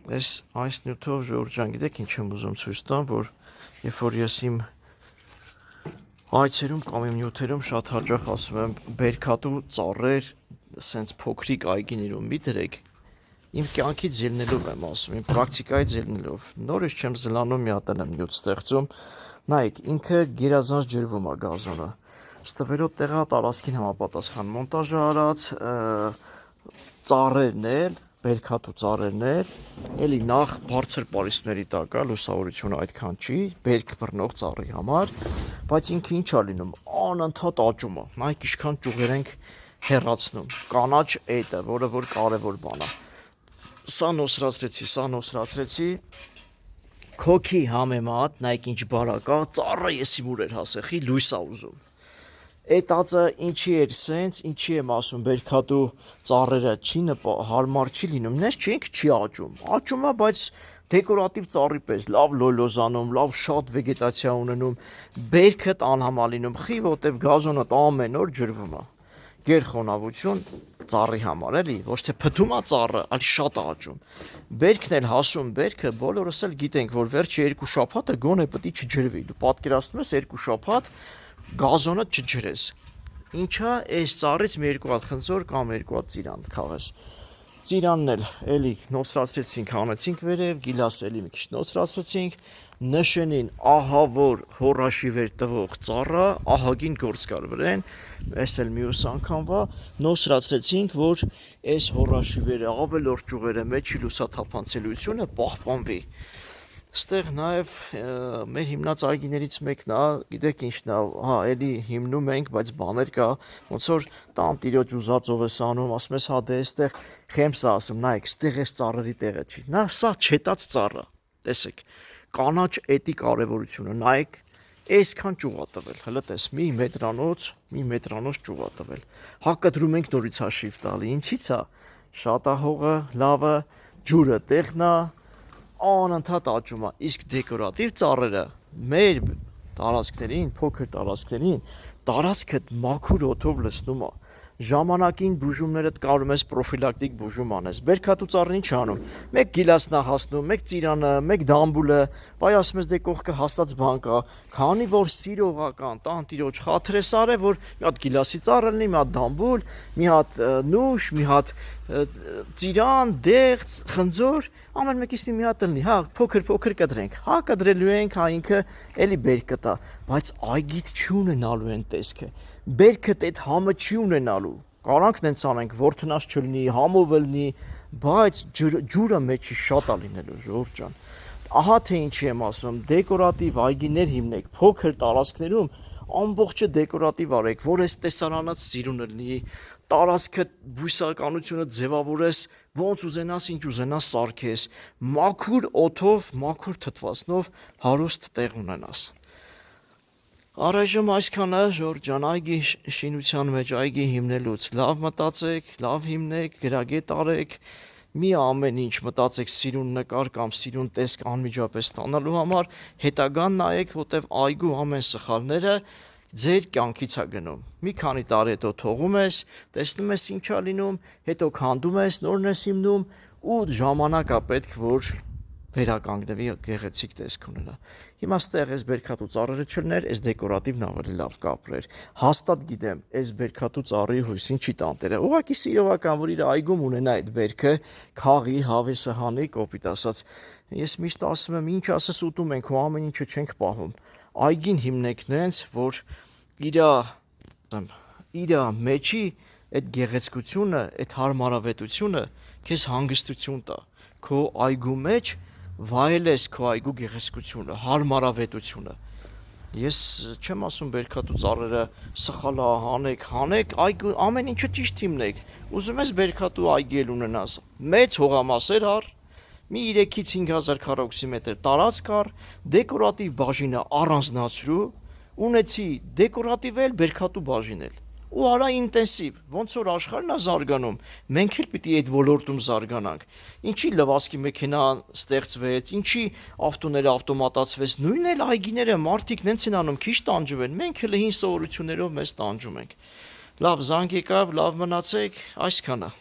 Այս նյութով Ժորժան, գիտեք ինչ եմ ուզում ցույց տամ, որ երբ որ ես իմ այցերում կամ իմ նյութերում շատ հաճախ ասում եմ բերքատու ծառեր, սենց փոքրիկ այգիներում մի դրեք, իմ կյանքից ելնելով եմ ասում, իմ պրակտիկայից ելնելով, նորից չեմ զլանում, մի հատ եմ նյութ ստեղծում, նայեք, ինքը գերազանց ջրվում է գազոնը, ստվերոտ տեղա տարածքին համապատասխան մոնտաժը արած, ծառերն էլ, բերքատու ծառերն էլ, էլի նախ բարձր պարիսպների տակ է, լուսավորությունը այդքան չի, բերք բռնող ծառի համար, բայց ինքը ինչ է լինում, անընդհատ աճում է, նայեք ինչքան ճյուղեր ենք հեռացնում, կանաչ էտը, որը որ կարևոր բան է, սա նոսրացրեցի, քոքի համեմատ, նայեք ինչ բարակ է, ծառը ես իմ ուր էր հասեխի, լույս է ուզում, այդ ածը ինչի էր սենց, ինչի եմ ասում, բերքատու ծառերը հարմար չի լինում, նես չի ինքը չի աճում է, բայց դեկորատիվ ծառի պես, լավ լոլոզանում, լավ շատ վեգետացիա ունենում, բերքդ անհամա լինում, խի, որտև գազոնը ամեն օր ջրվում է, գերխոնավություն ծառի համար, էլի, ոչ թե փթում է ծառը, այլ շատ է աճում, բերքն էլ հասում, բերքը բոլորս էլ գիտենք, որ վերջի 2 շաբաթը գոնե պետք է չջրվի, դու պատկերացնում ես 2 շաբաթ գազոնը չջրես, ինչա այս ծառից մի 2 հատ խնձոր կամ 2 հատ ծիրան քաղես, ծիրանն էլ էլի նոսրացրեցինք, հանեցինք վերև, գիլաս էլի մի քիչ նոսրացրեցինք, նշենին ահա որ հորաշիվեր տվող ծառա, ահագին գործ կար վրեն, այս էլ մյուս անգամվա, նոսրացրեցինք, որ այս հորաշիվերը ավելորդ ճյուղերը մեջի լուսաթափանցելիությունը պահպանվի, Ստեղ նաև մեր հիմնած այգիներից մեկն է, գիտեք ինչն է, հա, էլի հիմնում ենք, բայց բաներ կա, ոնց որ տանտիրոջ ուզածով ես անում, ասում ես, հա, դե այստեղ խեմս է ասում, նայեք, ստեղ էս ծառերի տեղը չի, նա սա չետած ծառը, տեսեք, կանաչ էտի կարևորությունը, նայեք, այսքան ճյուղ է տվել, հələ տես, մի մետրանոց ճյուղ է տվել, հա կտրում ենք նորից հաշիվ տալի, ինչից է, շատահողը, լավը, ջուրը տեղն է, անընդհատ աճում է, իսկ դեկորատիվ ծառերը մեր տարածքներին, փոքր տարածքներին, տարածքը մաքուր օդով լցնում է, ժամանակին բուժումներդ կարում ես պրոֆիլակտիկ բուժում անես, բերքատու ծառն ինչ անում, մեկ գիլասն է հասնում, մեկ ծիրանը, մեկ դամբուլը, բայ ասում ես դե կողքը հասած բան կա, քանի որ սիրողական տանտիրոջ խաթրես արե, որ մի հատ գիլասի ծառ լինի, մի հատ դամբուլ, մի հատ նուշ, մի հատ ծիրան, դեղց, խնձոր, ամեն մեկից մի հատ լինի, հա, փոքր կտրենք, հա, կտրելու ենք, հա, ինքը էլի բերքը տա, բայց այգիդ չի ունենալու են տեսքը, բերքդ այդ համը չի ունենալու, կարանք նենց անենք, որթնած չլինի, համով լինի, բայց ջուրը մեջի շատ է լինելու, Ժորժ ջան, ահա թե ինչի եմ ասում, դեկորատիվ այգիներ հիմնեք, փոքր տարածքներում, ամբողջը դեկորատիվ արեք, որ այս տեսարանած սիրունը լինի, տարածքը բուսականությունը ձևավորես, ոնց ուզենաս, ինչ ուզենաս սարքես, մաքուր օդով, մաքուր թթվածնով հարուստ տեղ ունենաս։ Առայժմ այսքանը, Ժորժ ջան, այգի շինության մեջ այգի հիմնելուց լավ մտածեք, լավ հիմնեք, գրագետ արեք, մի ամեն ինչ մտածեք սիրուն նկար կամ սիրուն տեսք անմիջապես ստանալու համար, հետագան նայեք, որտև այգու ամեն սխալները ձեր կյանքից է գնում, մի քանի տարի հետո թողում ես, տեսնում ես ինչ է լինում, հետո քանդում ես, նորն ես հիմնում ու ժամանակ է պետք, որ վերականգնվի գեղեցիկ տեսք ունենա։ Հիմա ստեղ այս բերքատու ծառերը չլներ, այս դեկորատիվն ավելի լավ կապրեր։ Հաստատ գիտեմ, այս բերքատու ծառի հույսին չի տանտերը։ Ուղղակի սիրողական, որ իր այգում ունենա այդ բերքը, քաղի, հավեսը հանի, կոպիտ ասած։ Ես միշտ ասում եմ, ինչ ասես ուտում ենք ու ամեն ինչը չենք պահում։ Այգին հիմնեք նենց, որ իր մեջի այդ գեղեցկությունը, այդ հարմարավետությունը քեզ հանգստություն տա։ Քո այգու մեջ վայելես քո այգու գեղեցկությունը, հարմարավետությունը։ Ես չեմ ասում բերքատու ծառերը սխալ է, հանեք, այգու ամեն ինչը ճիշտ հիմնեք։ Ուզում ես բերքատու այգի էլ ունենաս, մեծ հողամասեր առ, մի 3-ից 5000 քառակուսի մետր տարածք առ, դեկորատիվ բաժինը առանձնացրու, ունեցի դեկորատիվ էլ, բերքատու բաժին էլ։ Ու արա ինտենսիվ, ոնց որ աշխարհն է զարգանում, մենք էլ պիտի այդ ոլորտում զարգանանք։ Ինչի լվացքի մեքենա ստեղծվեց, ինչի ավտոները ավտոմատացվեց, նույնն էլ այգիները մարդիկ նենց են անում, քիչ տանջվեն, մենք էլ հին սովորություններով մեզ տանջում ենք։ Լավ, զանգ եկավ, լավ մնացեք, այսքանը։